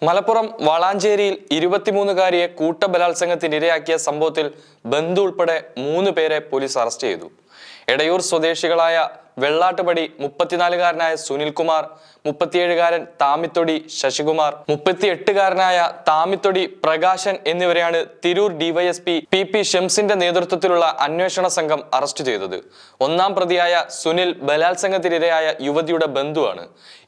മലപ്പുറം വളാഞ്ചേരിയിൽ 23-കാരിയെ കൂട്ടബലാത്സംഗത്തിനിരയാക്കിയ സംഭവത്തിൽ ബന്ധു ഉൾപ്പെടെ 3 പേരെ പോലീസ് അറസ്റ്റ് ചെയ്തു. എടയൂർ സ്വദേശികളായ വെള്ളാട്ടുപടി 34-കാരനായ സുനിൽകുമാർ, 37-കാരൻ താമിത്തൊടി ശശികുമാർ, 38-കാരനായ താമിത്തൊടി പ്രകാശൻ എന്നിവരെയാണ് തിരൂർ ഡിവൈഎസ്പി പി ഷംസിന്റെ നേതൃത്വത്തിലുള്ള അന്വേഷണ സംഘം അറസ്റ്റ് ചെയ്തത്. 1-ാം പ്രതിയായ സുനിൽ ബലാത്സംഗത്തിനിരയായ യുവതിയുടെ ബന്ധുവാണ്.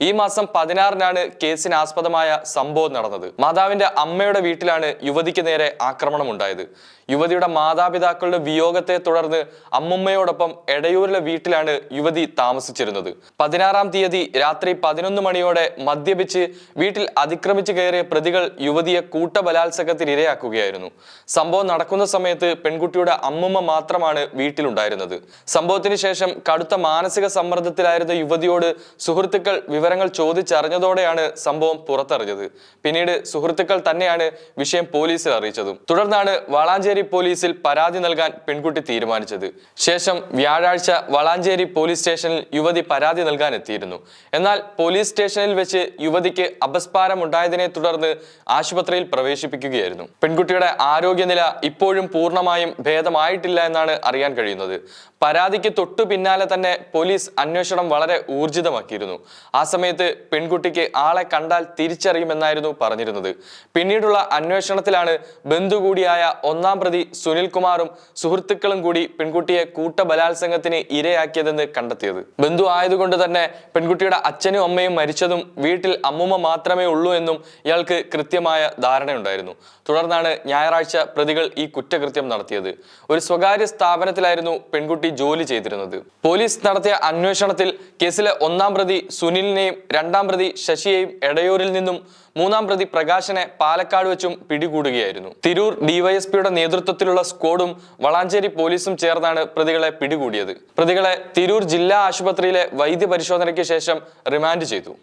ഈ മാസം 16-നാണ് കേസിന് ആസ്പദമായ സംഭവം നടന്നത്. മാതാവിന്റെ അമ്മയുടെ വീട്ടിലാണ് യുവതിക്ക് നേരെ ആക്രമണം ഉണ്ടായത്. യുവതിയുടെ മാതാപിതാക്കളുടെ വിയോഗത്തെ തുടർന്ന് അമ്മുമ്മയോടൊപ്പം എടയൂരിലെ വീട്ടിലാണ് യുവതി താമസിച്ചിരുന്നത്. 16-ാം തീയതി രാത്രി 11 മണിയോടെ മദ്യപിച്ച് വീട്ടിൽ അതിക്രമിച്ച് കയറിയ പ്രതികൾ യുവതിയെ കൂട്ടബലാത്സംഗത്തിനിരയാക്കുകയായിരുന്നു. സംഭവം നടക്കുന്ന സമയത്ത് പെൺകുട്ടിയുടെ അമ്മുമ്മ മാത്രമാണ് വീട്ടിലുണ്ടായിരുന്നത്. സംഭവത്തിന് ശേഷം കടുത്ത മാനസിക സമ്മർദ്ദത്തിലായിരുന്ന യുവതിയോട് സുഹൃത്തുക്കൾ വിവരങ്ങൾ ചോദിച്ചറിഞ്ഞതോടെയാണ് സംഭവം പുറത്തറിഞ്ഞത്. പിന്നീട് സുഹൃത്തുക്കൾ തന്നെയാണ് വിഷയം പോലീസിൽ അറിയിച്ചതും. തുടർന്നാണ് വളാഞ്ചേരി പോലീസിൽ പരാതി നൽകാൻ പെൺകുട്ടി തീരുമാനിച്ചത്. ശേഷം വ്യാഴാഴ്ച വളാഞ്ചേരി പോലീസ് സ്റ്റേഷനിൽ യുവതി പരാതി നൽകാൻ എത്തിയിരുന്നു. എന്നാൽ പോലീസ് സ്റ്റേഷനിൽ വെച്ച് യുവതിക്ക് അപസ്മാരം ഉണ്ടായതിനെ തുടർന്ന് ആശുപത്രിയിൽ പ്രവേശിപ്പിക്കുകയായിരുന്നു. പെൺകുട്ടിയുടെ ആരോഗ്യനില ഇപ്പോഴും പൂർണ്ണമായും ഭേദമായിട്ടില്ല എന്നാണ് അറിയാൻ കഴിയുന്നത്. പരാതിക്ക് തൊട്ടു പിന്നാലെ തന്നെ പോലീസ് അന്വേഷണം വളരെ ഊർജിതമാക്കിയിരുന്നു. ആ സമയത്ത് പെൺകുട്ടിക്ക് ആളെ കണ്ടാൽ തിരിച്ചറിയുമെന്നായിരുന്നു പറഞ്ഞിരുന്നത്. പിന്നീടുള്ള അന്വേഷണത്തിലാണ് ബന്ധു കൂടിയായ 1-ാം പ്രതി സുനിൽകുമാറും സുഹൃത്തുക്കളും കൂടി പെൺകുട്ടിയെ കൂട്ടബലാത്സംഗത്തിന് ഇരയാക്കിയതെന്ന് കണ്ടെത്തിയത്. ബന്ധു ആയതുകൊണ്ട് തന്നെ പെൺകുട്ടിയുടെ അച്ഛനും അമ്മയും മരിച്ചതും വീട്ടിൽ അമ്മുമ്മ മാത്രമേ ഉള്ളൂ എന്നും ഇയാൾക്ക് കൃത്യമായ ധാരണയുണ്ടായിരുന്നു. തുടർന്നാണ് ഞായറാഴ്ച പ്രതികൾ ഈ കുറ്റകൃത്യം നടത്തിയത്. ഒരു സ്വകാര്യ സ്ഥാപനത്തിലായിരുന്നു പെൺകുട്ടി ജോലി ചെയ്തിരുന്നത്. പോലീസ് നടത്തിയ അന്വേഷണത്തിൽ കേസിലെ 1-ാം പ്രതി സുനിലിനെയും 2-ാം പ്രതി ശശിയെയും എടയൂരിൽ നിന്നും 3-ാം പ്രതി പ്രകാശനെ പാലക്കാട് വെച്ചും പിടികൂടുകയായിരുന്നു. തിരൂർ ഡിവൈഎസ്പിയുടെ നേതൃത്വത്തിലുള്ള സ്ക്വാഡും വളാഞ്ചേരി പോലീസും ചേർന്നാണ് പ്രതികളെ പിടികൂടിയത്. പ്രതികളെ തിരൂർ ജില്ലാ ആശുപത്രിയിലെ വൈദ്യപരിശോധനയ്ക്ക് ശേഷം റിമാൻഡ് ചെയ്തു.